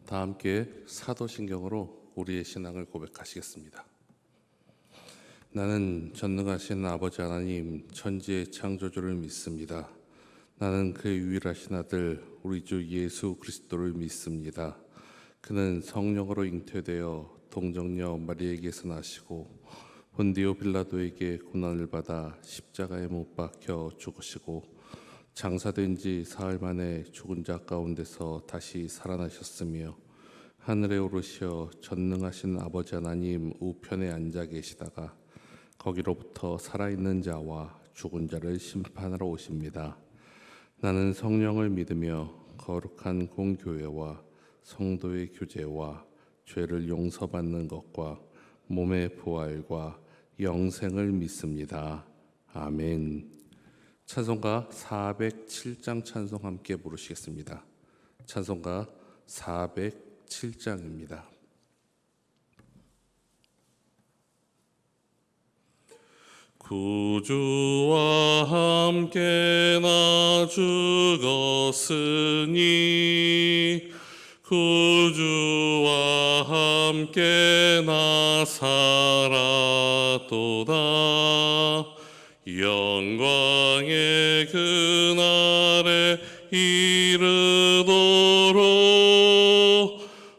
다 함께 사도신경으로 우리의 신앙을 고백하시겠습니다. 나는 전능하신 아버지 하나님 천지의 창조주를 믿습니다. 나는 그의 유일하신 아들 우리 주 예수 그리스도를 믿습니다. 그는 성령으로 잉태되어 동정녀 마리에게서 나시고 본디오 빌라도에게 고난을 받아 십자가에 못 박혀 죽으시고 장사된 지 사흘 만에 죽은 자 가운데서 다시 살아나셨으며 하늘에 오르시어 전능하신 아버지 하나님 우편에 앉아 계시다가 거기로부터 살아있는 자와 죽은 자를 심판하러 오십니다. 나는 성령을 믿으며 거룩한 공교회와 성도의 교제와 죄를 용서받는 것과 몸의 부활과 영생을 믿습니다. 아멘. 찬송가 407장 찬송 함께 부르시겠습니다. 찬송가 407장입니다. 구주와 함께 나 죽었으니 구주와 함께 나 살았도다. 영광의 그날에 이르도록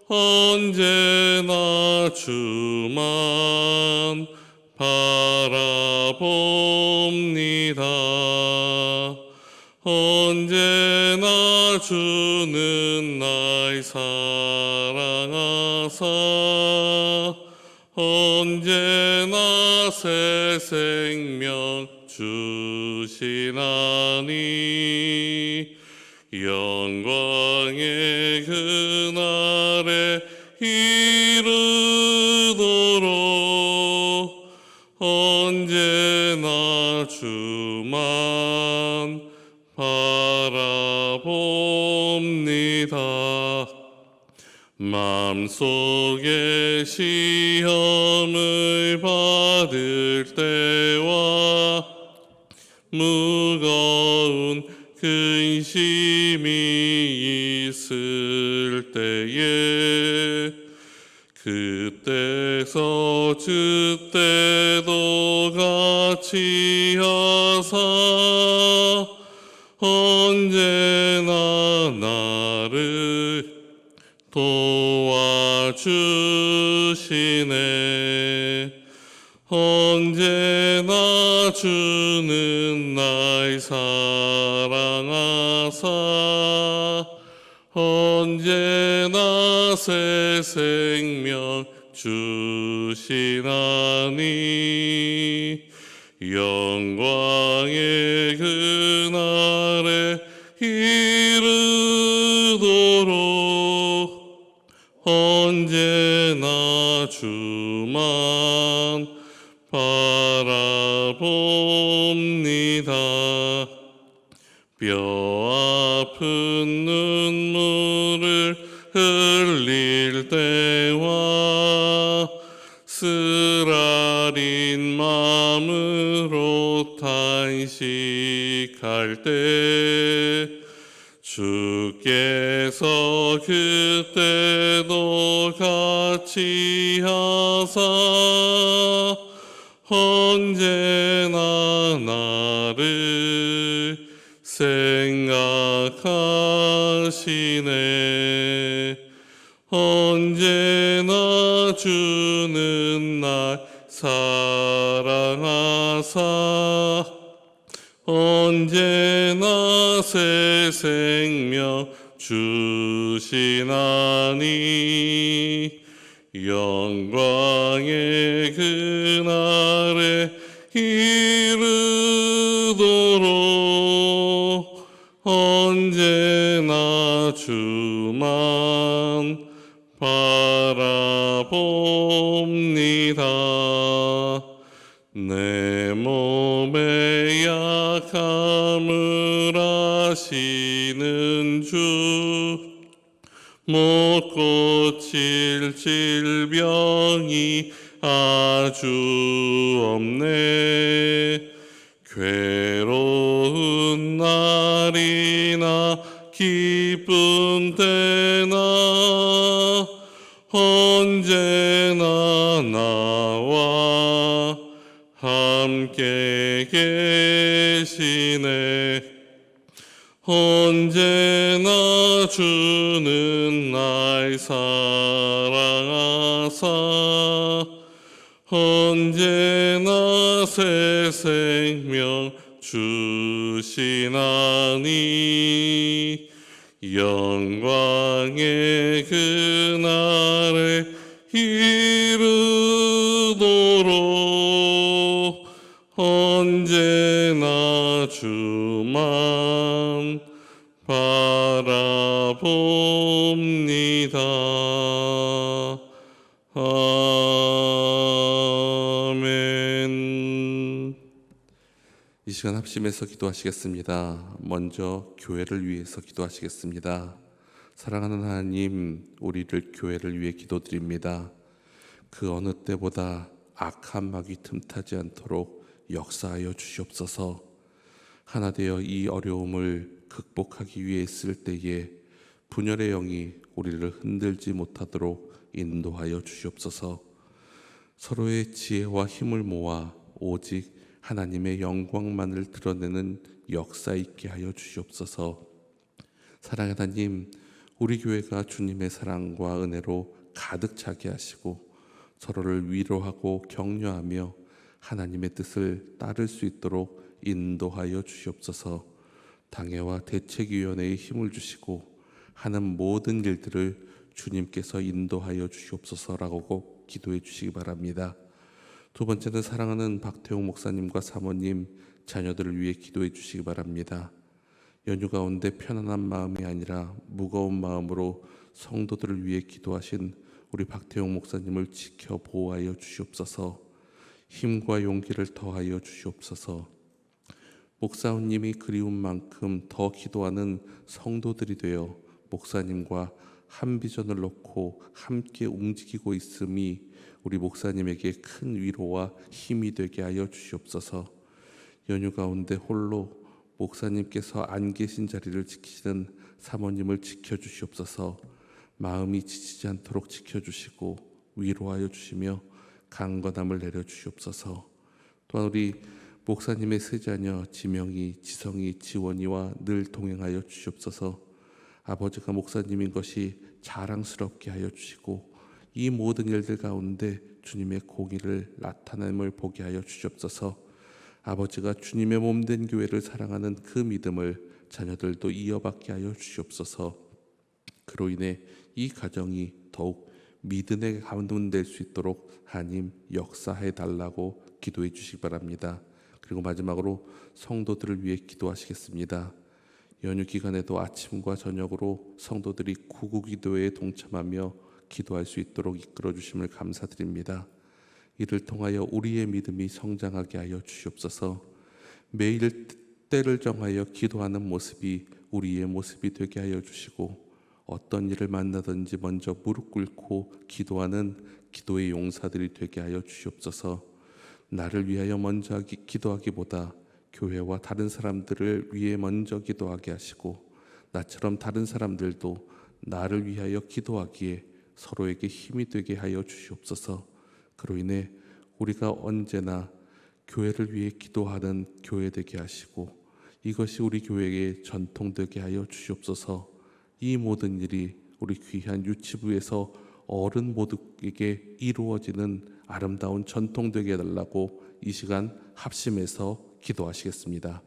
언제나 주만 바라봅니다. 언제나 주는 날 사랑하사 언제나 새 생명 주시나니 영광의 그날에 이르도록 언제나 주만 바라봅니다. 마음속에 시험을 받을 때와 무거운 근심이 있을 때에 그때서 주때도 같이 하사 언제나 나를 도와주시네. 언제나 주는 날 사랑하사 언제나 새 생명 주시나니 영광의 그날에 이르도록 언제나 주만 바라봅니다. 뼈 아픈 눈물을 흘릴 때와 쓰라린 마음으로 탄식할 때 주께서 그때도 같이 하사 언제나 나를 생각하시네. 언제나 주는 날 사랑하사 언제나 새 생명 주시나니 영광의 그날에 이르도록 언제나 주만 바라봅니다. 내 몸의 약함을 아시는 주 못 고칠 질병이 아주 없네. 괴로운 날이나 기쁜 때나 언제나 나와 함께 계시네. 언제나 주는 날 사랑하사 언제나 새 생명 주시나니 영광의 그날에 이르도록 언제나 주만 바라봅니다. 아멘. 이 시간 합심해서 기도하시겠습니다. 먼저 교회를 위해서 기도하시겠습니다. 사랑하는 하나님, 우리를 교회를 위해 기도드립니다. 그 어느 때보다 악한 마귀 틈타지 않도록 역사하여 주시옵소서. 하나 되어 이 어려움을 극복하기 위해 쓸 때에 분열의 영이 우리를 흔들지 못하도록 인도하여 주시옵소서. 서로의 지혜와 힘을 모아 오직 하나님의 영광만을 드러내는 역사 있게 하여 주시옵소서. 사랑하는 하나님, 우리 교회가 주님의 사랑과 은혜로 가득 차게 하시고 서로를 위로하고 격려하며 하나님의 뜻을 따를 수 있도록 인도하여 주시옵소서. 당회와 대책위원회에 힘을 주시고 하는 모든 일들을 주님께서 인도하여 주시옵소서라고 기도해 주시기 바랍니다. 두 번째는 사랑하는 박태웅 목사님과 사모님, 자녀들을 위해 기도해 주시기 바랍니다. 연휴 가운데 편안한 마음이 아니라 무거운 마음으로 성도들을 위해 기도하신 우리 박태웅 목사님을 지켜 보호하여 주시옵소서. 힘과 용기를 더하여 주시옵소서. 목사님이 그리운 만큼 더 기도하는 성도들이 되어 목사님과 한 비전을 놓고 함께 움직이고 있음이 우리 목사님에게 큰 위로와 힘이 되게 하여 주시옵소서. 연휴 가운데 홀로 목사님께서 안 계신 자리를 지키시는 사모님을 지켜주시옵소서. 마음이 지치지 않도록 지켜주시고 위로하여 주시며 강건함을 내려주시옵소서. 또한 우리 목사님의 세 자녀 지명이, 지성이, 지원이와 늘 동행하여 주시옵소서. 아버지가 목사님인 것이 자랑스럽게 하여 주시고 이 모든 일들 가운데 주님의 공의를 나타냄을 보게 하여 주시옵소서. 아버지가 주님의 몸된 교회를 사랑하는 그 믿음을 자녀들도 이어받게 하여 주시옵소서. 그로 인해 이 가정이 더욱 믿음의 가운데 될 수 있도록 하나님 역사해 달라고 기도해 주시기 바랍니다. 그리고 마지막으로 성도들을 위해 기도하시겠습니다. 연휴 기간에도 아침과 저녁으로 성도들이 구구기도에 동참하며 기도할 수 있도록 이끌어 주심을 감사드립니다. 이를 통하여 우리의 믿음이 성장하게 하여 주시옵소서. 매일 때를 정하여 기도하는 모습이 우리의 모습이 되게 하여 주시고 어떤 일을 만나든지 먼저 무릎 꿇고 기도하는 기도의 용사들이 되게 하여 주시옵소서. 나를 위하여 먼저 기도하기보다 교회와 다른 사람들을 위해 먼저 기도하게 하시고 나처럼 다른 사람들도 나를 위하여 기도하기에 서로에게 힘이 되게 하여 주시옵소서. 그로 인해 우리가 언제나 교회를 위해 기도하는 교회 되게 하시고 이것이 우리 교회의 전통되게 하여 주시옵소서. 이 모든 일이 우리 귀한 유치부에서 어른 모두에게 이루어지는 아름다운 전통 되게 해달라고 이 시간 합심해서 기도하시겠습니다.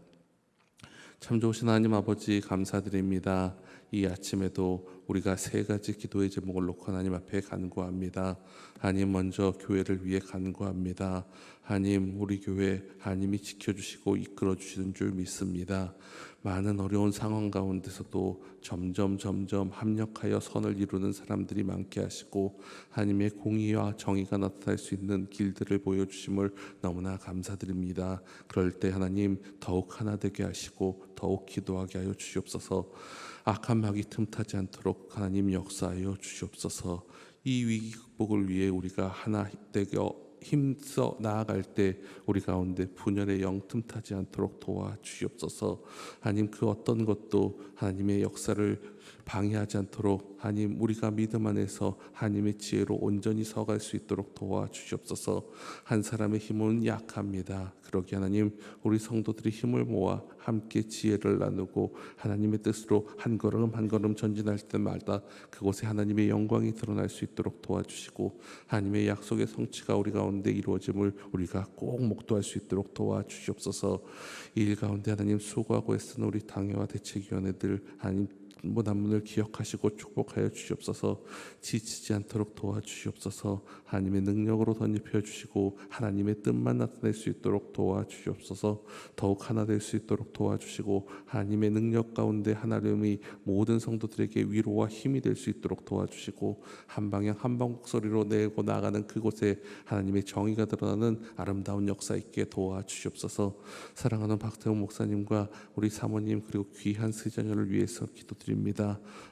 참 좋으신 하나님 아버지 감사드립니다. 이 아침에도 우리가 세 가지 기도의 제목을 놓고 하나님 앞에 간구합니다. 하나님 먼저 교회를 위해 간구합니다. 하나님 우리 교회 하나님이 지켜주시고 이끌어주시는 줄 믿습니다. 많은 어려운 상황 가운데서도 점점 합력하여 선을 이루는 사람들이 많게 하시고 하나님의 공의와 정의가 나타날 수 있는 길들을 보여주심을 너무나 감사드립니다. 그럴 때 하나님 더욱 하나 되게 하시고 더욱 기도하게 하여 주시옵소서. 악한 마귀 틈타지 않도록 하나님 역사하여 주시옵소서. 이 위기 극복을 위해 우리가 하나 되어 힘써 나아갈 때 우리 가운데 분열의 영 틈타지 않도록 도와주시옵소서. 하나님, 그 어떤 것도 하나님의 역사를 방해하지 않도록 하나님, 우리가 믿음 안에서 하나님의 지혜로 온전히 서갈 수 있도록 도와주시옵소서. 한 사람의 힘은 약합니다. 그러기 하나님, 우리 성도들이 힘을 모아 함께 지혜를 나누고 하나님의 뜻으로 한 걸음 한 걸음 전진할 때마다 그곳에 하나님의 영광이 드러날 수 있도록 도와주시고, 하나님의 약속의 성취가 우리 가운데 이루어짐을 우리가 꼭 목도할 수 있도록 도와주시옵소서. 이 일 가운데 하나님, 수고하고 애쓰는 우리 당회와 대책위원회들 하나님 문안문을 기억하시고 축복하여 주시옵소서. 지치지 않도록 도와주시옵소서. 하나님의 능력으로 덧입혀 주시고 하나님의 뜻만 나타낼 수 있도록 도와주시옵소서. 더욱 하나 될 수 있도록 도와주시고 하나님의 능력 가운데 하나님이 모든 성도들에게 위로와 힘이 될 수 있도록 도와주시고, 한 방향 한 목소리로 내고 나가는 그곳에 하나님의 정의가 드러나는 아름다운 역사 있게 도와주시옵소서. 사랑하는 박태웅 목사님과 우리 사모님 그리고 귀한 스자녀를 위해서 기도드립니다.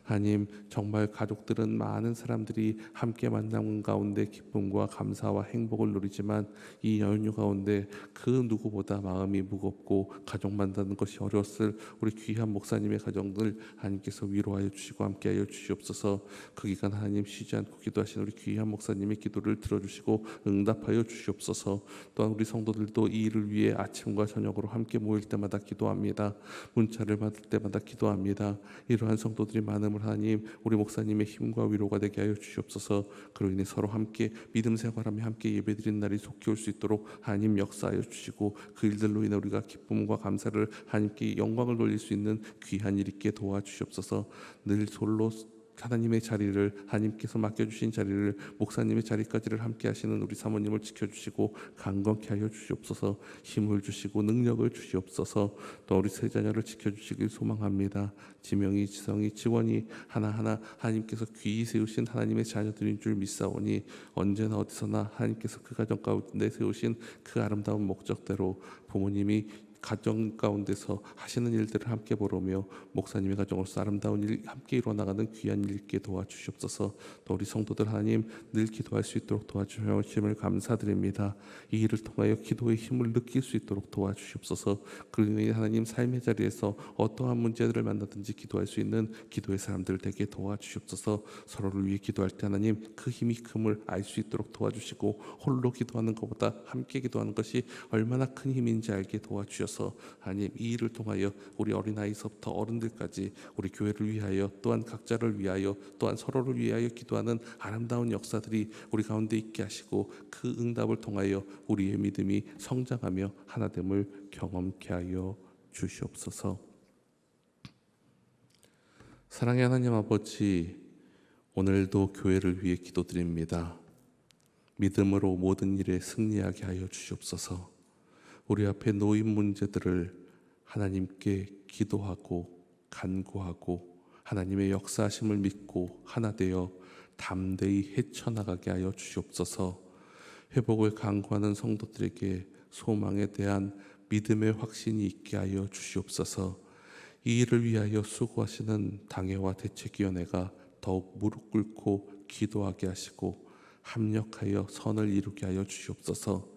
하나님, 정말 가족들은 많은 사람들이 함께 만나는 가운데 기쁨과 감사와 행복을 누리지만 이 연휴 가운데 그 누구보다 마음이 무겁고 가족 만나는 것이 어려웠을 우리 귀한 목사님의 가정들 하나님께서 위로하여 주시고 함께하여 주시옵소서. 그 기간 하나님 쉬지 않고 기도하신 우리 귀한 목사님의 기도를 들어주시고 응답하여 주시옵소서. 또한 우리 성도들도 이 일을 위해 아침과 저녁으로 함께 모일 때마다 기도합니다. 문자를 받을 때마다 기도합니다. 이러한 성도들이 많음을 하나님, 우리 목사님의 힘과 위로가 되게 하여 주시옵소서. 그로 인해 서로 함께 믿음 생활하며 함께 예배드리는 날이 속히 올 수 있도록 하나님 역사하여 주시고, 그 일들로 인해 우리가 기쁨과 감사를 하나님께 영광을 돌릴 수 있는 귀한 일 있게 도와주시옵소서. 늘 솔로 하나님의 자리를, 하나님께서 맡겨주신 자리를, 목사님의 자리까지를 함께 하시는 우리 사모님을 지켜주시고 강건케 하여 주시옵소서. 힘을 주시고 능력을 주시옵소서. 또 우리 세 자녀를 지켜주시길 소망합니다. 지명이, 지성이, 지원이 하나하나 하나님께서 귀히 세우신 하나님의 자녀들인 줄 믿사오니 언제나 어디서나 하나님께서 그 가정 가운데 세우신 그 아름다운 목적대로 부모님이 가정 가운데서 하시는 일들을 함께 보러며 목사님의 가정으로서 아름다운 일 함께 이루어나가는 귀한 일 있게 도와주시옵소서. 또 우리 성도들 하나님 늘 기도할 수 있도록 도와주심을 감사드립니다. 이 일을 통하여 기도의 힘을 느낄 수 있도록 도와주시옵소서. 그러니 하나님 삶의 자리에서 어떠한 문제들을 만나든지 기도할 수 있는 기도의 사람들 되게 도와주시옵소서. 서로를 위해 기도할 때 하나님 그 힘이 큼을 알 수 있도록 도와주시고, 홀로 기도하는 것보다 함께 기도하는 것이 얼마나 큰 힘인지 알게 도와주셔서 하나님 이 일을 통하여 우리 어린아이서부터 어른들까지 우리 교회를 위하여 또한 각자를 위하여 또한 서로를 위하여 기도하는 아름다운 역사들이 우리 가운데 있게 하시고, 그 응답을 통하여 우리의 믿음이 성장하며 하나됨을 경험케 하여 주시옵소서. 사랑의 하나님 아버지, 오늘도 교회를 위해 기도드립니다. 믿음으로 모든 일에 승리하게 하여 주시옵소서. 우리 앞에 놓인 문제들을 하나님께 기도하고 간구하고 하나님의 역사하심을 믿고 하나 되어 담대히 헤쳐나가게 하여 주시옵소서. 회복을 간구하는 성도들에게 소망에 대한 믿음의 확신이 있게 하여 주시옵소서. 이 일을 위하여 수고하시는 당회와 대책위원회가 더욱 무릎 꿇고 기도하게 하시고 합력하여 선을 이루게 하여 주시옵소서.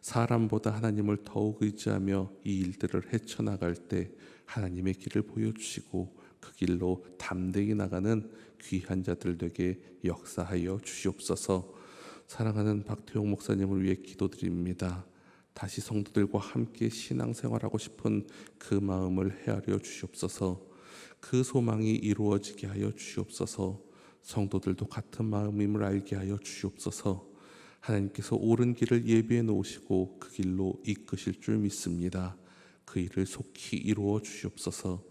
사람보다 하나님을 더욱 의지하며 이 일들을 헤쳐나갈 때 하나님의 길을 보여주시고 그 길로 담대히 나가는 귀한 자들 되게 역사하여 주시옵소서. 사랑하는 박태용 목사님을 위해 기도드립니다. 다시 성도들과 함께 신앙생활하고 싶은 그 마음을 헤아려 주시옵소서. 그 소망이 이루어지게 하여 주시옵소서. 성도들도 같은 마음임을 알게 하여 주시옵소서. 하나님께서 옳은 길을 예비해 놓으시고 그 길로 이끄실 줄 믿습니다. 그 일을 속히 이루어 주시옵소서.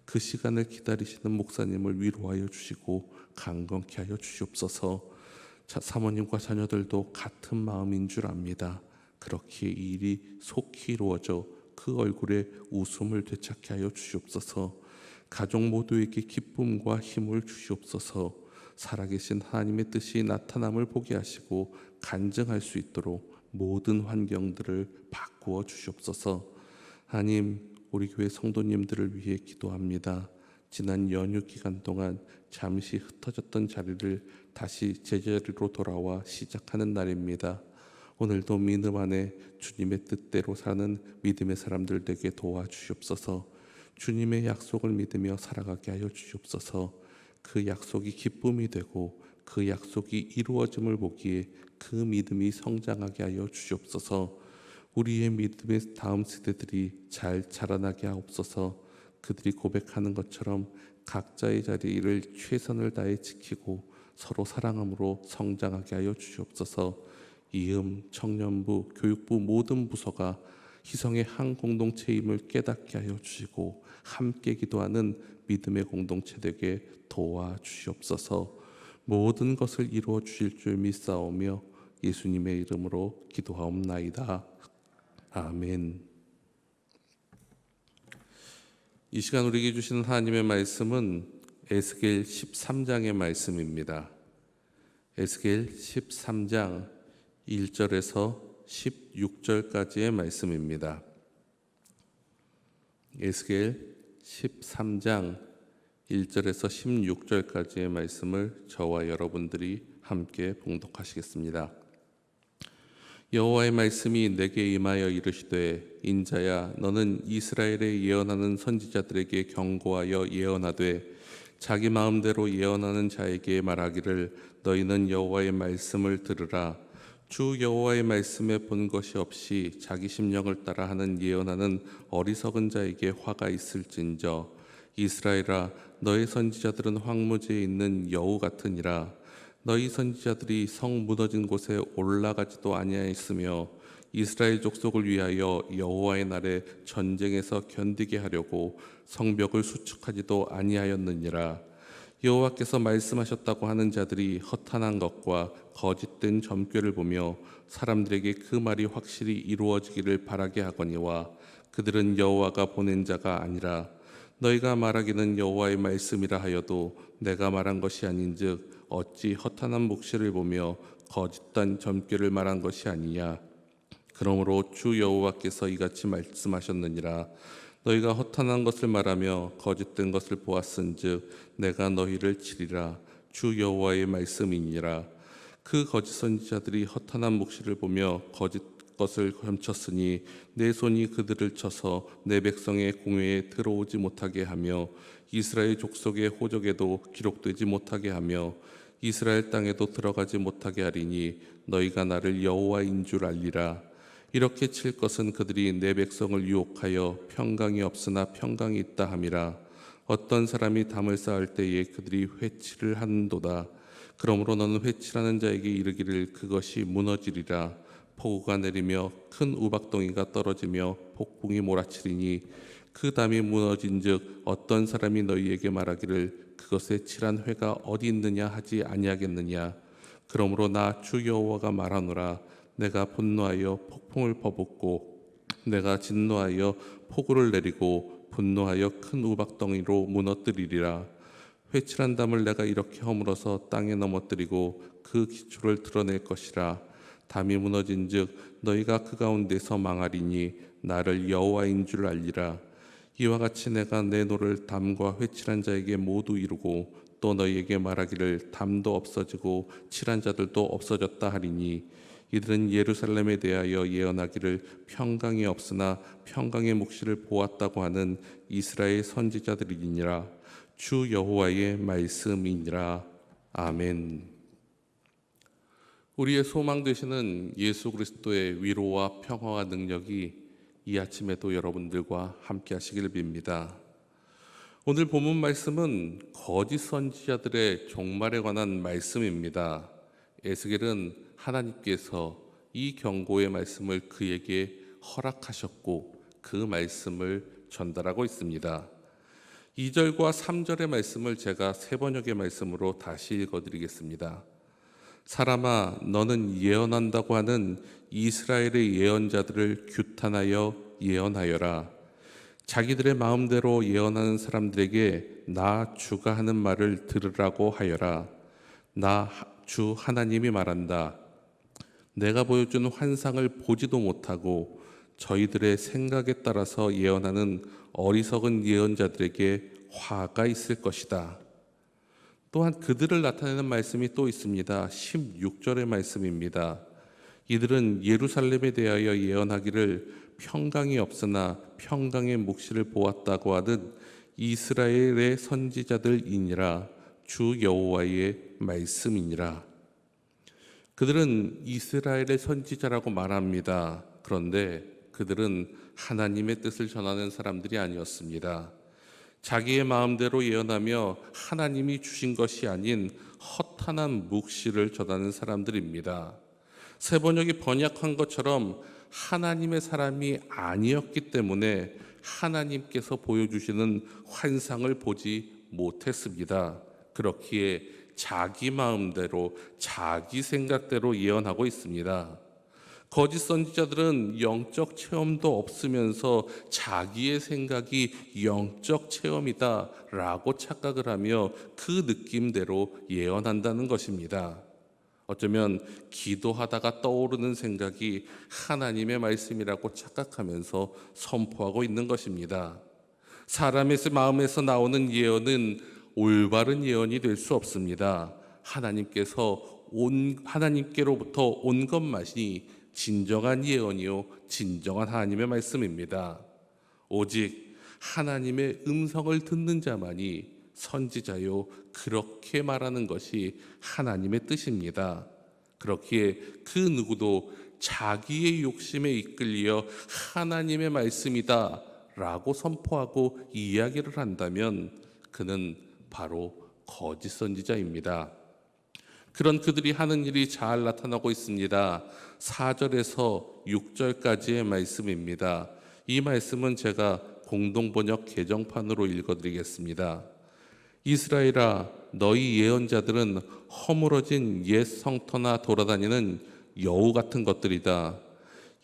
그 시간을 기다리시는 목사님을 위로하여 주시고 강건케 하여 주시옵소서. 사모님과 자녀들도 같은 마음인 줄 압니다. 그렇게 이 일이 속히 이루어져 그 얼굴에 웃음을 되찾게 하여 주시옵소서. 가족 모두에게 기쁨과 힘을 주시옵소서. 살아계신 하나님의 뜻이 나타남을 보게 하시고 간증할 수 있도록 모든 환경들을 바꾸어 주시옵소서. 하나님, 우리 교회 성도님들을 위해 기도합니다. 지난 연휴 기간 동안 잠시 흩어졌던 자리를 다시 제자리로 돌아와 시작하는 날입니다. 오늘도 믿음 안에 주님의 뜻대로 사는 믿음의 사람들 되게 도와주시옵소서. 주님의 약속을 믿으며 살아가게 하여 주시옵소서. 그 약속이 기쁨이 되고 그 약속이 이루어짐을 보기에 그 믿음이 성장하게 하여 주시옵소서. 우리의 믿음의 다음 세대들이 잘 자라나게 하옵소서. 그들이 고백하는 것처럼 각자의 자리를 최선을 다해 지키고 서로 사랑함으로 성장하게 하여 주시옵소서. 이음, 청년부, 교육부 모든 부서가 희성의 한 공동체임을 깨닫게 하여 주시고 함께 기도하는 믿음의 공동체 되게 도와주시옵소서. 모든 것을 이루어 주실 줄 믿사오며 예수님의 이름으로 기도하옵나이다. 아멘. 이 시간 우리에게 주시는 하나님의 말씀은 에스겔 13장의 말씀입니다. 에스겔 13장 1절에서 16절까지의 말씀입니다. 에스겔 13장 1절에서 16절까지의 말씀을 저와 여러분들이 함께 봉독하시겠습니다. 여호와의 말씀이 내게 임하여 이르시되 인자야 너는 이스라엘에 예언하는 선지자들에게 경고하여 예언하되 자기 마음대로 예언하는 자에게 말하기를 너희는 여호와의 말씀을 들으라. 주 여호와의 말씀에 본 것이 없이 자기 심령을 따라 하는 예언하는 어리석은 자에게 화가 있을진저. 이스라엘아 너의 선지자들은 황무지에 있는 여우 같으니라. 너희 선지자들이 성 무너진 곳에 올라가지도 아니하였으며 이스라엘 족속을 위하여 여호와의 날에 전쟁에서 견디게 하려고 성벽을 수축하지도 아니하였느니라. 여호와께서 말씀하셨다고 하는 자들이 허탄한 것과 거짓된 점괘를 보며 사람들에게 그 말이 확실히 이루어지기를 바라게 하거니와 그들은 여호와가 보낸 자가 아니라 너희가 말하기는 여호와의 말씀이라 하여도 내가 말한 것이 아닌즉 어찌 허탄한 묵시를 보며 거짓된 점괘를 말한 것이 아니냐. 그러므로 주 여호와께서 이같이 말씀하셨느니라. 너희가 허탄한 것을 말하며 거짓된 것을 보았은즉 내가 너희를 치리라. 주 여호와의 말씀이니라. 그 거짓 선지자들이 허탄한 묵시를 보며 거짓 것을 감췄으니 내 손이 그들을 쳐서 내 백성의 공회에 들어오지 못하게 하며 이스라엘 족속의 호적에도 기록되지 못하게 하며 이스라엘 땅에도 들어가지 못하게 하리니 너희가 나를 여호와인 줄 알리라. 이렇게 칠 것은 그들이 내 백성을 유혹하여 평강이 없으나 평강이 있다 함이라. 어떤 사람이 담을 쌓을 때에 그들이 회치를 하는도다. 그러므로 너는 회치라는 자에게 이르기를 그것이 무너지리라. 폭우가 내리며 큰 우박덩이가 떨어지며 폭풍이 몰아치리니 그 담이 무너진즉 어떤 사람이 너희에게 말하기를 그것에 칠한 회가 어디 있느냐 하지 아니하겠느냐. 그러므로 나 주 여호와가 말하노라. 내가 분노하여 폭풍을 퍼붓고 내가 진노하여 폭우를 내리고 분노하여 큰 우박덩이로 무너뜨리리라. 회칠한 담을 내가 이렇게 허물어서 땅에 넘어뜨리고 그 기초를 드러낼 것이라. 담이 무너진즉 너희가 그 가운데서 망하리니 나를 여호와인 줄 알리라. 이와 같이 내가 내 노를 담과 회칠한 자에게 모두 이루고 또 너희에게 말하기를 담도 없어지고 칠한 자들도 없어졌다 하리니 이들은 예루살렘에 대하여 예언하기를 평강이 없으나 평강의 묵시를 보았다고 하는 이스라엘 선지자들이니라. 주 여호와의 말씀이니라. 아멘. 우리의 소망 되시는 예수 그리스도의 위로와 평화와 능력이 이 아침에도 여러분들과 함께 하시기를 빕니다. 오늘 본문 말씀은 거짓 선지자들의 종말에 관한 말씀입니다. 에스겔은 하나님께서 이 경고의 말씀을 그에게 허락하셨고 그 말씀을 전달하고 있습니다. 2절과 3절의 말씀을 제가 세 번역의 말씀으로 다시 읽어드리겠습니다. 사람아 너는 예언한다고 하는 이스라엘의 예언자들을 규탄하여 예언하여라. 자기들의 마음대로 예언하는 사람들에게 나 주가 하는 말을 들으라고 하여라. 나 주 하나님이 말한다. 내가 보여준 환상을 보지도 못하고 저희들의 생각에 따라서 예언하는 어리석은 예언자들에게 화가 있을 것이다. 또한 그들을 나타내는 말씀이 또 있습니다. 16절의 말씀입니다. 이들은 예루살렘에 대하여 예언하기를 평강이 없으나 평강의 묵시를 보았다고 하듯 이스라엘의 선지자들이니라. 주 여호와의 말씀이니라. 그들은 이스라엘의 선지자라고 말합니다. 그런데 그들은 하나님의 뜻을 전하는 사람들이 아니었습니다. 자기의 마음대로 예언하며 하나님이 주신 것이 아닌 허탄한 묵시를 전하는 사람들입니다. 새 번역이 번역한 것처럼 하나님의 사람이 아니었기 때문에 하나님께서 보여주시는 환상을 보지 못했습니다. 그렇기에 자기 마음대로 자기 생각대로 예언하고 있습니다. 거짓 선지자들은 영적 체험도 없으면서 자기의 생각이 영적 체험이다 라고 착각을 하며 그 느낌대로 예언한다는 것입니다. 어쩌면 기도하다가 떠오르는 생각이 하나님의 말씀이라고 착각하면서 선포하고 있는 것입니다. 사람의 마음에서 나오는 예언은 올바른 예언이 될 수 없습니다. 하나님께로부터 온 것만이 진정한 예언이요 진정한 하나님의 말씀입니다. 오직 하나님의 음성을 듣는 자만이 선지자요 그렇게 말하는 것이 하나님의 뜻입니다. 그렇기에 그 누구도 자기의 욕심에 이끌려 하나님의 말씀이다 라고 선포하고 이야기를 한다면 그는 바로 거짓 선지자입니다. 그런 그들이 하는 일이 잘 나타나고 있습니다. 4절에서 6절까지의 말씀입니다. 이 말씀은 제가 공동번역 개정판으로 읽어드리겠습니다. 이스라엘아, 너희 예언자들은 허물어진 옛 성터나 돌아다니는 여우 같은 것들이다.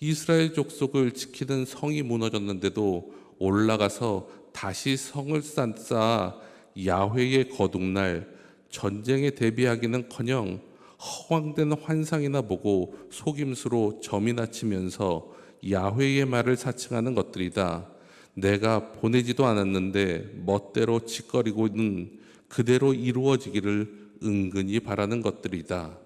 이스라엘 족속을 지키는 성이 무너졌는데도 올라가서 다시 성을 쌓아 야훼의 거룩날 전쟁에 대비하기는커녕 허황된 환상이나 보고 속임수로 점이나 치면서 야훼의 말을 사칭하는 것들이다. 내가 보내지도 않았는데 멋대로 짓거리고는 그대로 이루어지기를 은근히 바라는 것들이다.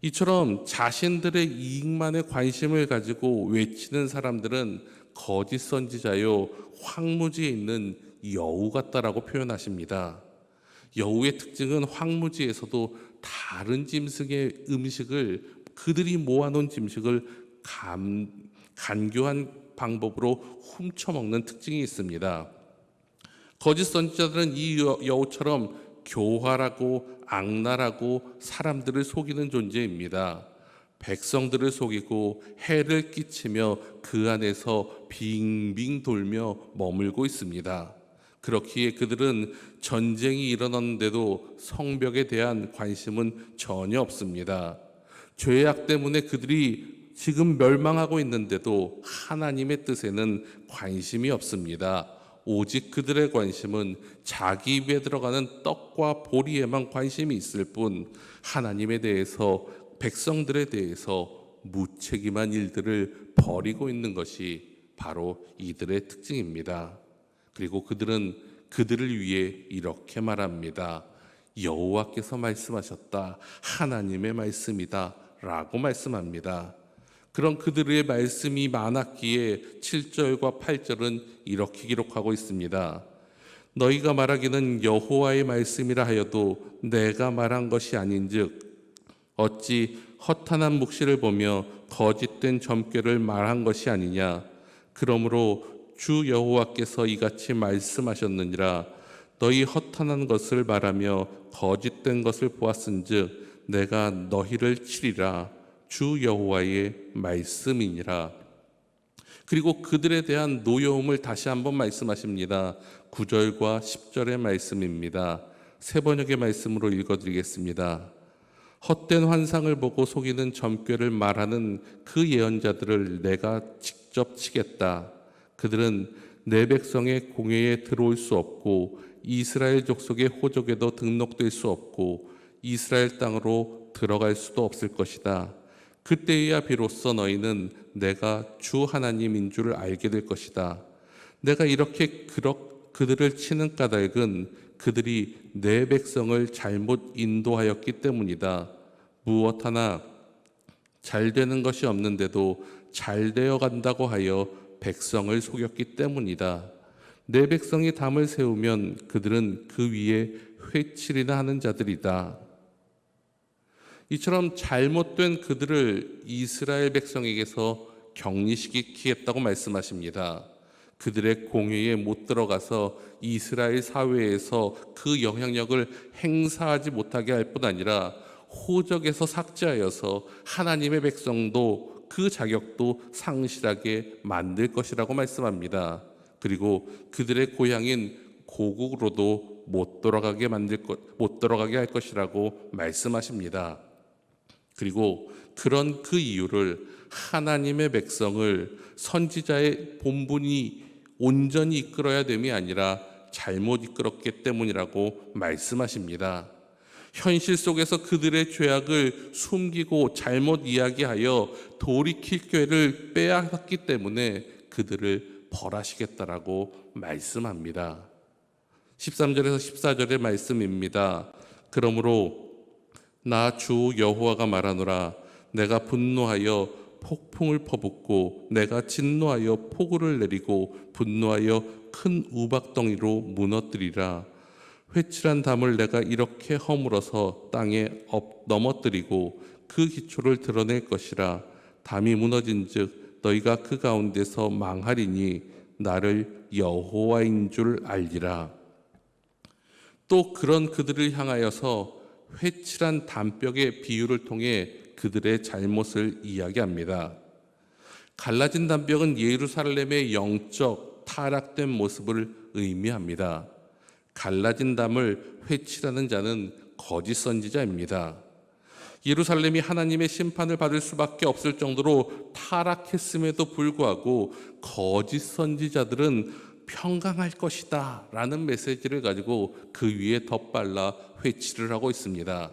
이처럼 자신들의 이익만에 관심을 가지고 외치는 사람들은 거짓 선지자요 황무지에 있는 여우 같다라고 표현하십니다. 여우의 특징은 황무지에서도 다른 짐승의 음식을 그들이 모아놓은 짐승을 간교한 방법으로 훔쳐먹는 특징이 있습니다. 거짓 선지자들은 이 여우처럼 교활하고 악랄하고 사람들을 속이는 존재입니다. 백성들을 속이고 해를 끼치며 그 안에서 빙빙 돌며 머물고 있습니다. 그렇기에 그들은 전쟁이 일어났는데도 성벽에 대한 관심은 전혀 없습니다. 죄악 때문에 그들이 지금 멸망하고 있는데도 하나님의 뜻에는 관심이 없습니다. 오직 그들의 관심은 자기 입에 들어가는 떡과 보리에만 관심이 있을 뿐 하나님에 대해서 백성들에 대해서 무책임한 일들을 벌이고 있는 것이 바로 이들의 특징입니다. 그리고 그들은 그들을 위해 이렇게 말합니다. 여호와께서 말씀하셨다. 하나님의 말씀이다 라고 말씀합니다. 그런 그들의 말씀이 많았기에 7절과 8절은 이렇게 기록하고 있습니다. 너희가 말하기는 여호와의 말씀이라 하여도 내가 말한 것이 아닌즉 어찌 허탄한 묵시를 보며 거짓된 점괘를 말한 것이 아니냐. 그러므로 주 여호와께서 이같이 말씀하셨느니라. 너희 허탄한 것을 말하며 거짓된 것을 보았은즉 내가 너희를 치리라. 주 여호와의 말씀이니라. 그리고 그들에 대한 노여움을 다시 한번 말씀하십니다. 9절과 10절의 말씀입니다. 새 번역의 말씀으로 읽어드리겠습니다. 헛된 환상을 보고 속이는 점괘를 말하는 그 예언자들을 내가 직접 치겠다. 그들은 내 백성의 공회에 들어올 수 없고 이스라엘 족속의 호족에도 등록될 수 없고 이스라엘 땅으로 들어갈 수도 없을 것이다. 그때야 비로소 너희는 내가 주 하나님인 줄 알게 될 것이다. 내가 이렇게 그들을 치는 까닭은 그들이 내 백성을 잘못 인도하였기 때문이다. 무엇 하나 잘 되는 것이 없는데도 잘 되어 간다고 하여 백성을 속였기 때문이다. 내 백성이 담을 세우면 그들은 그 위에 회칠이나 하는 자들이다. 이처럼 잘못된 그들을 이스라엘 백성에게서 격리시키겠다고 말씀하십니다. 그들의 공회에 못 들어가서 이스라엘 사회에서 그 영향력을 행사하지 못하게 할 뿐 아니라 호적에서 삭제하여서 하나님의 백성도 그 자격도 상실하게 만들 것이라고 말씀합니다. 그리고 그들의 고향인 고국으로도 못 돌아가게 할 것이라고 말씀하십니다. 그리고 그런 그 이유를 하나님의 백성을 선지자의 본분이 온전히 이끌어야 됨이 아니라 잘못 이끌었기 때문이라고 말씀하십니다. 현실 속에서 그들의 죄악을 숨기고 잘못 이야기하여 돌이킬 기회를 빼앗았기 때문에 그들을 벌하시겠다라고 말씀합니다. 13절에서 14절의 말씀입니다. 그러므로 나 주 여호와가 말하노라. 내가 분노하여 폭풍을 퍼붓고 내가 진노하여 폭우를 내리고 분노하여 큰 우박덩이로 무너뜨리라. 회칠한 담을 내가 이렇게 허물어서 땅에 넘어뜨리고 그 기초를 드러낼 것이라. 담이 무너진즉 너희가 그 가운데서 망하리니 나를 여호와인 줄 알리라. 또 그런 그들을 향하여서 회칠한 담벽의 비유를 통해 그들의 잘못을 이야기합니다. 갈라진 담벽은 예루살렘의 영적 타락된 모습을 의미합니다. 갈라진 담을 회칠하는 자는 거짓 선지자입니다. 예루살렘이 하나님의 심판을 받을 수밖에 없을 정도로 타락했음에도 불구하고 거짓 선지자들은 평강할 것이다 라는 메시지를 가지고 그 위에 덧발라 회칠을 하고 있습니다.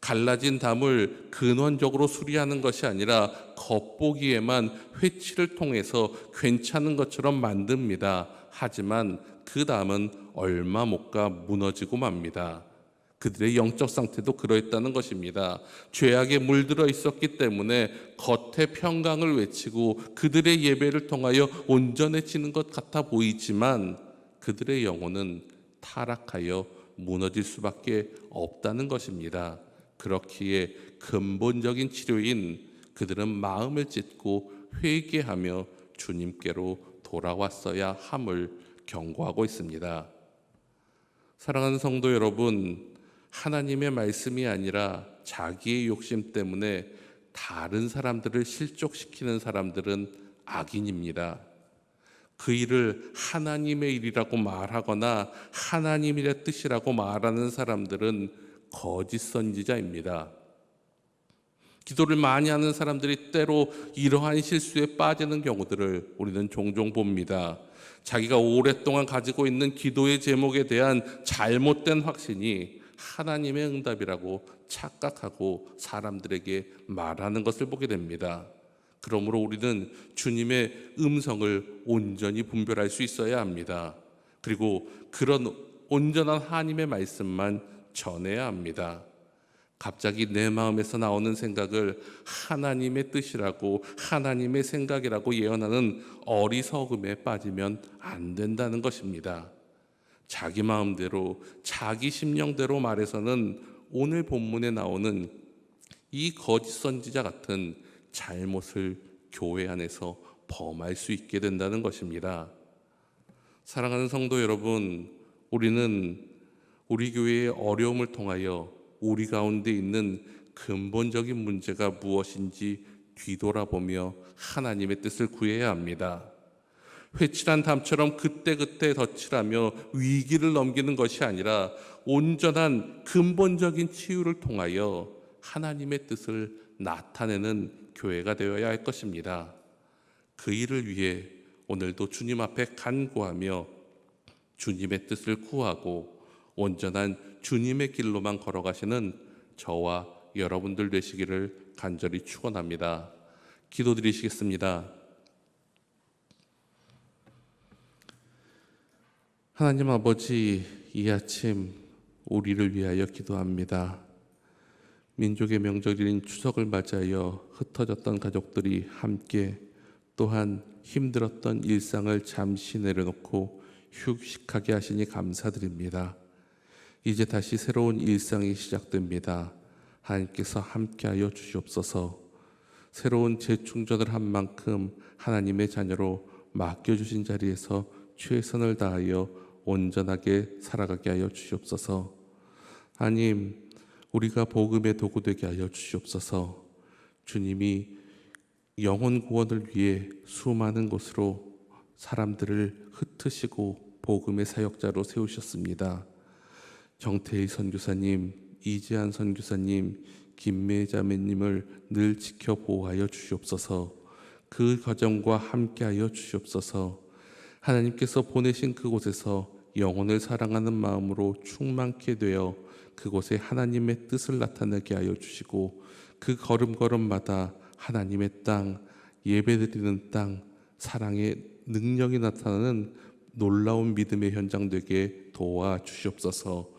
갈라진 담을 근원적으로 수리하는 것이 아니라 겉보기에만 회칠을 통해서 괜찮은 것처럼 만듭니다. 하지만 그 담은 얼마 못 가 무너지고 맙니다. 그들의 영적 상태도 그러했다는 것입니다. 죄악에 물들어 있었기 때문에 겉에 평강을 외치고 그들의 예배를 통하여 온전해지는 것 같아 보이지만 그들의 영혼은 타락하여 무너질 수밖에 없다는 것입니다. 그렇기에 근본적인 치료인 그들은 마음을 찢고 회개하며 주님께로 돌아왔어야 함을 경고하고 있습니다. 사랑하는 성도 여러분, 하나님의 말씀이 아니라 자기의 욕심 때문에 다른 사람들을 실족시키는 사람들은 악인입니다. 그 일을 하나님의 일이라고 말하거나 하나님의 뜻이라고 말하는 사람들은 거짓 선지자입니다. 기도를 많이 하는 사람들이 때로 이러한 실수에 빠지는 경우들을 우리는 종종 봅니다. 자기가 오랫동안 가지고 있는 기도의 제목에 대한 잘못된 확신이 하나님의 응답이라고 착각하고 사람들에게 말하는 것을 보게 됩니다. 그러므로 우리는 주님의 음성을 온전히 분별할 수 있어야 합니다. 그리고 그런 온전한 하나님의 말씀만 전해야 합니다. 갑자기 내 마음에서 나오는 생각을 하나님의 뜻이라고 하나님의 생각이라고 예언하는 어리석음에 빠지면 안 된다는 것입니다. 자기 마음대로 자기 심령대로 말해서는 오늘 본문에 나오는 이 거짓 선지자 같은 잘못을 교회 안에서 범할 수 있게 된다는 것입니다. 사랑하는 성도 여러분, 우리는 우리 교회의 어려움을 통하여 우리 가운데 있는 근본적인 문제가 무엇인지 뒤돌아보며 하나님의 뜻을 구해야 합니다. 회칠한 담처럼 그때그때 덧칠하며 위기를 넘기는 것이 아니라 온전한 근본적인 치유를 통하여 하나님의 뜻을 나타내는 교회가 되어야 할 것입니다. 그 일을 위해 오늘도 주님 앞에 간구하며 주님의 뜻을 구하고 온전한 주님의 길로만 걸어가시는 저와 여러분들 되시기를 간절히 축원합니다. 기도드리시겠습니다. 하나님 아버지, 이 아침 우리를 위하여 기도합니다. 민족의 명절인 추석을 맞이하여 흩어졌던 가족들이 함께 또한 힘들었던 일상을 잠시 내려놓고 휴식하게 하시니 감사드립니다. 이제 다시 새로운 일상이 시작됩니다. 하나님께서 함께하여 주시옵소서. 새로운 재충전을 한 만큼 하나님의 자녀로 맡겨주신 자리에서 최선을 다하여 온전하게 살아가게 하여 주시옵소서. 하나님, 우리가 복음의 도구 되게 하여 주시옵소서. 주님이 영혼 구원을 위해 수많은 곳으로 사람들을 흩으시고 복음의 사역자로 세우셨습니다. 정태희 선교사님, 이재한 선교사님, 김매 자매님을 늘 지켜 보호하여 주시옵소서. 그 과정과 함께하여 주시옵소서. 하나님께서 보내신 그곳에서 영혼을 사랑하는 마음으로 충만케 되어 그곳에 하나님의 뜻을 나타내게 하여 주시고, 그 걸음걸음마다 하나님의 땅, 예배드리는 땅, 사랑의 능력이 나타나는 놀라운 믿음의 현장 되게 도와주시옵소서.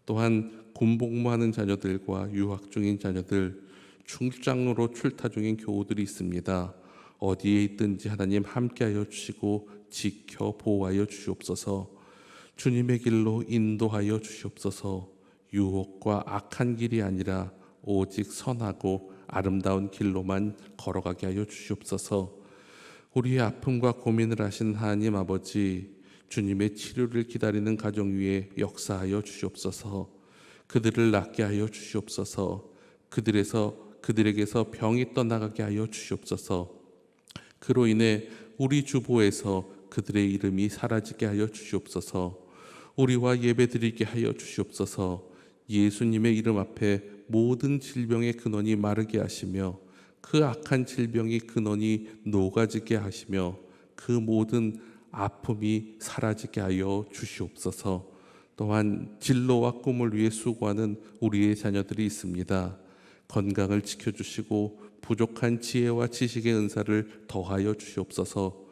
또한 군복무하는 자녀들과 유학 중인 자녀들, 출장으로 출타 중인 교우들이 있습니다. 어디에 있든지 하나님 함께하여 주시고 지켜 보호하여 주시옵소서. 주님의 길로 인도하여 주시옵소서. 유혹과 악한 길이 아니라 오직 선하고 아름다운 길로만 걸어가게 하여 주시옵소서. 우리의 아픔과 고민을 아신 하나님 아버지, 주님의 치료를 기다리는 가정 위에 역사하여 주시옵소서. 그들을 낫게 하여 주시옵소서. 그들에게서 병이 떠나가게 하여 주시옵소서. 그로 인해 우리 주보에서 그들의 이름이 사라지게 하여 주시옵소서. 우리와 예배드리게 하여 주시옵소서. 예수님의 이름 앞에 모든 질병의 근원이 마르게 하시며, 그 악한 질병이 근원이 녹아지게 하시며, 그 모든 아픔이 사라지게 하여 주시옵소서. 또한 진로와 꿈을 위해 수고하는 우리의 자녀들이 있습니다. 건강을 지켜주시고 부족한 지혜와 지식의 은사를 더하여 주시옵소서.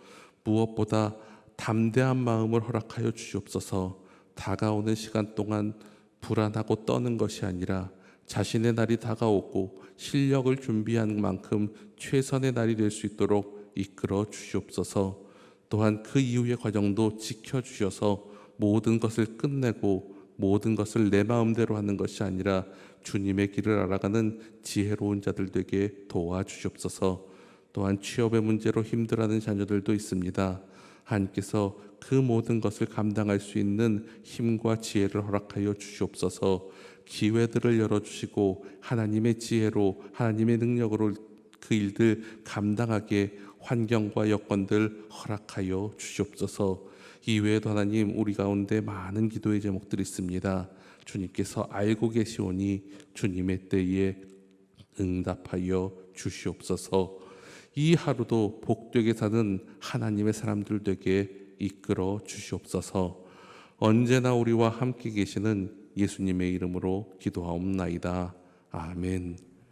무엇보다 담대한 마음을 허락하여 주시옵소서. 다가오는 시간 동안 불안하고 떠는 것이 아니라 자신의 날이 다가오고 실력을 준비한 만큼 최선의 날이 될 수 있도록 이끌어 주시옵소서. 또한 그 이후의 과정도 지켜주셔서 모든 것을 끝내고 모든 것을 내 마음대로 하는 것이 아니라 주님의 길을 알아가는 지혜로운 자들 되게 도와주시옵소서. 또한 취업의 문제로 힘들어하는 자녀들도 있습니다. 하나님께서 그 모든 것을 감당할 수 있는 힘과 지혜를 허락하여 주시옵소서. 기회들을 열어주시고 하나님의 지혜로, 하나님의 능력으로 그 일들 감당하게 환경과 여건들 허락하여 주시옵소서. 이외에도 하나님, 우리 가운데 많은 기도의 제목들이 있습니다. 주님께서 알고 계시오니 주님의 때에 응답하여 주시옵소서. 이 하루도 복되게 사는 하나님의 사람들 되게 이끌어 주시옵소서. 언제나 우리와 함께 계시는 예수님의 이름으로 기도하옵나이다. 아멘.